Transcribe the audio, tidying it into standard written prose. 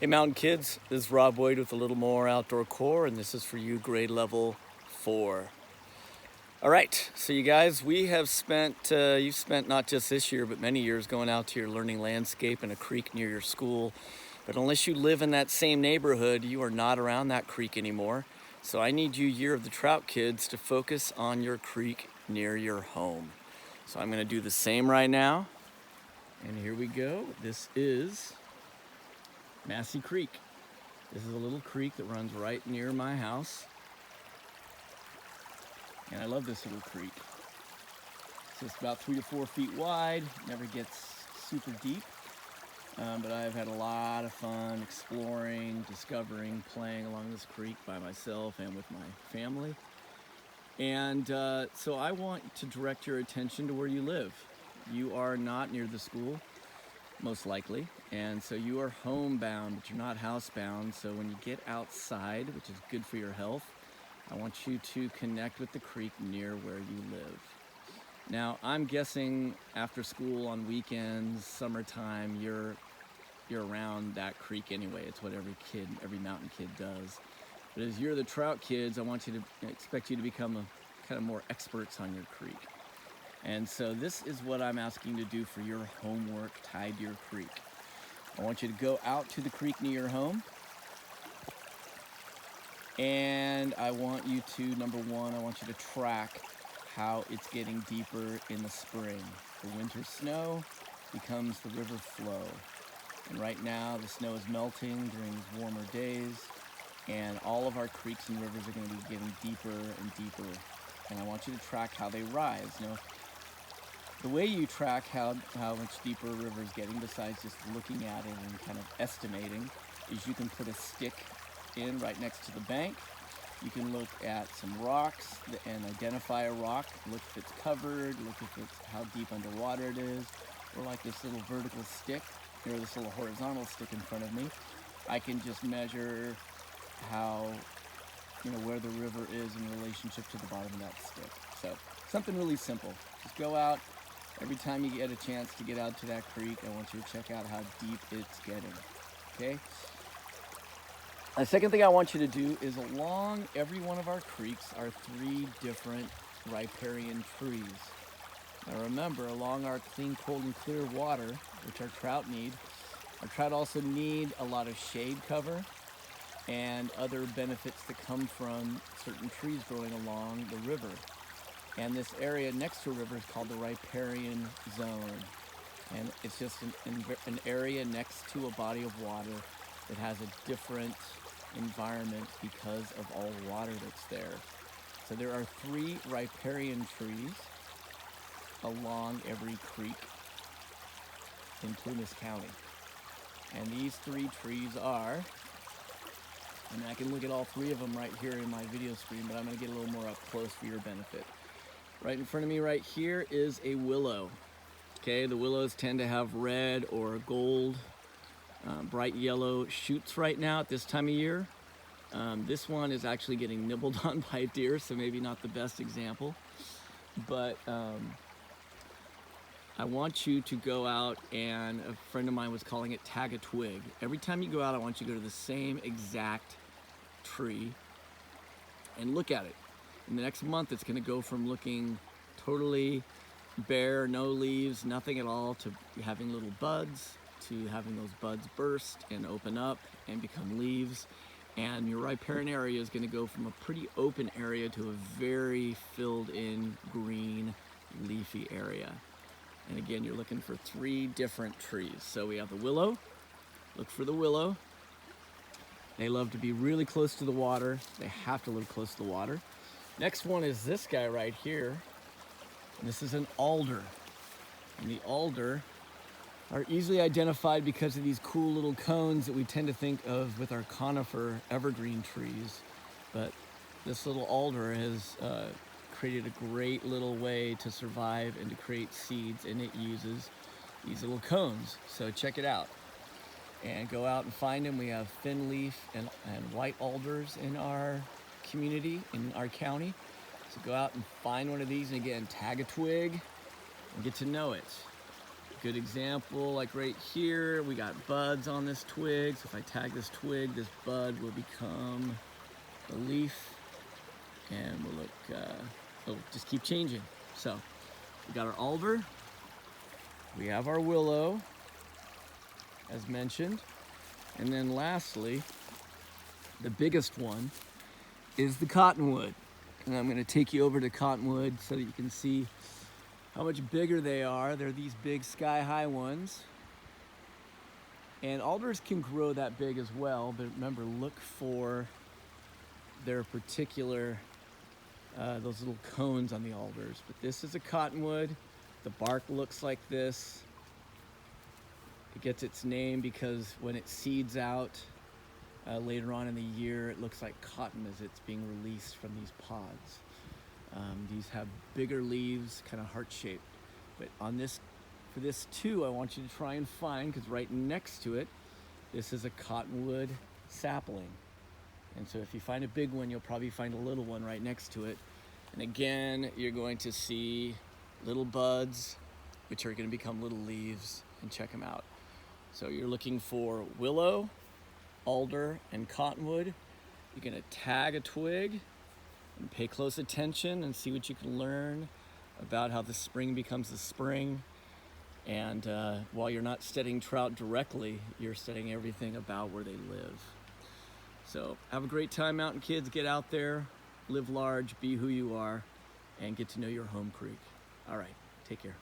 Hey Mountain Kids, this is Rob Boyd with a little more outdoor core, and this is for you grade level 4. All right, so you guys, we have spent, you've spent not just this year, but many years going out to your learning landscape and a creek near your school. But unless you live in that same neighborhood, you are not around that creek anymore. So I need you, Year of the Trout Kids, to focus on your creek near your home. So I'm gonna do the same right now. And here we go. This is Massey Creek. This is a little creek that runs right near my house. And I love this little creek. It's just about 3 to 4 feet wide, never gets super deep. But I've had a lot of fun exploring, discovering, playing along this creek by myself and with my family. And so I want to direct your attention to where you live. You are not near the school, most likely, and so you are homebound, but you're not housebound. So when you get outside, which is good for your health, I want you to connect with the creek near where you live. Now, I'm guessing after school on weekends, summertime, you're around that creek anyway. It's what every mountain kid does. But as you're the trout kids, I expect you to become kind of more experts on your creek. And so this is what I'm asking you to do for your homework tied to your creek. I want you to go out to the creek near your home. And I want you to, number one, I want you to track how it's getting deeper in the spring. The winter snow becomes the river flow. And right now the snow is melting during these warmer days, and all of our creeks and rivers are going to be getting deeper and deeper. And I want you to track how they rise. Now, the way you track how much deeper a river is getting, besides just looking at it and kind of estimating, is you can put a stick in right next to the bank. You can look at some rocks and identify a rock, look if it's covered, look if it's how deep underwater it is, or like this little vertical stick, or this little horizontal stick in front of me. I can just measure how, where the river is in relationship to the bottom of that stick. So something really simple. Just go out. Every time you get a chance to get out to that creek, I want you to check out how deep it's getting, okay? The second thing I want you to do is along every one of our creeks are 3 different riparian trees. Now remember, along our clean, cold, and clear water, which our trout need, our trout also need a lot of shade cover and other benefits that come from certain trees growing along the river. And this area next to a river is called the Riparian zone. And it's just an area next to a body of water that has a different environment because of all the water that's there. So there are 3 riparian trees along every creek in Plumas County. And these 3 trees are, and I can look at all 3 of them right here in my video screen, but I'm going to get a little more up close for your benefit. Right in front of me right here is a willow. Okay, the willows tend to have red or gold, bright yellow shoots right now at this time of year. This one is actually getting nibbled on by a deer, so maybe not the best example. But I want you to go out, and a friend of mine was calling it tag a twig. Every time you go out, I want you to go to the same exact tree and look at it. In the next month, it's going to go from looking totally bare, no leaves, nothing at all, to having little buds, to having those buds burst and open up and become leaves. And your riparian area is going to go from a pretty open area to a very filled in green leafy area. And again, you're looking for 3 different trees. So we have the willow. Look for the willow. They love to be really close to the water. They have to live close to the water. Next one is this guy right here. This is an alder. And the alder are easily identified because of these cool little cones that we tend to think of with our conifer evergreen trees. But this little alder has created a great little way to survive and to create seeds, and it uses these little cones. So check it out and go out and find them. We have thin leaf and white alders in our community, in our county. So go out and find one of these, and again, tag a twig and get to know it. Good example, like right here, we got buds on this twig. So if I tag this twig, this bud will become a leaf, and will look, it'll just keep changing. So we got our alder, we have our willow, as mentioned, and then lastly, the biggest one is the cottonwood. And I'm gonna take you over to cottonwood so that you can see how much bigger they are. They're these big sky-high ones. And alders can grow that big as well, but remember, look for their particular, those little cones on the alders. But this is a cottonwood. The bark looks like this. It gets its name because when it seeds out, later on in the year, it looks like cotton as it's being released from these pods. These have bigger leaves, kind of heart-shaped. But for this too, I want you to try and find, because right next to it, this is a cottonwood sapling. And so if you find a big one, you'll probably find a little one right next to it. And again, you're going to see little buds, which are going to become little leaves, and check them out. So you're looking for willow, alder, and cottonwood. You're going to tag a twig and pay close attention and see what you can learn about how the spring becomes the spring. And while you're not studying trout directly, you're studying everything about where they live. So have a great time, mountain kids. Get out there, live large, be who you are, and get to know your home creek. All right, take care.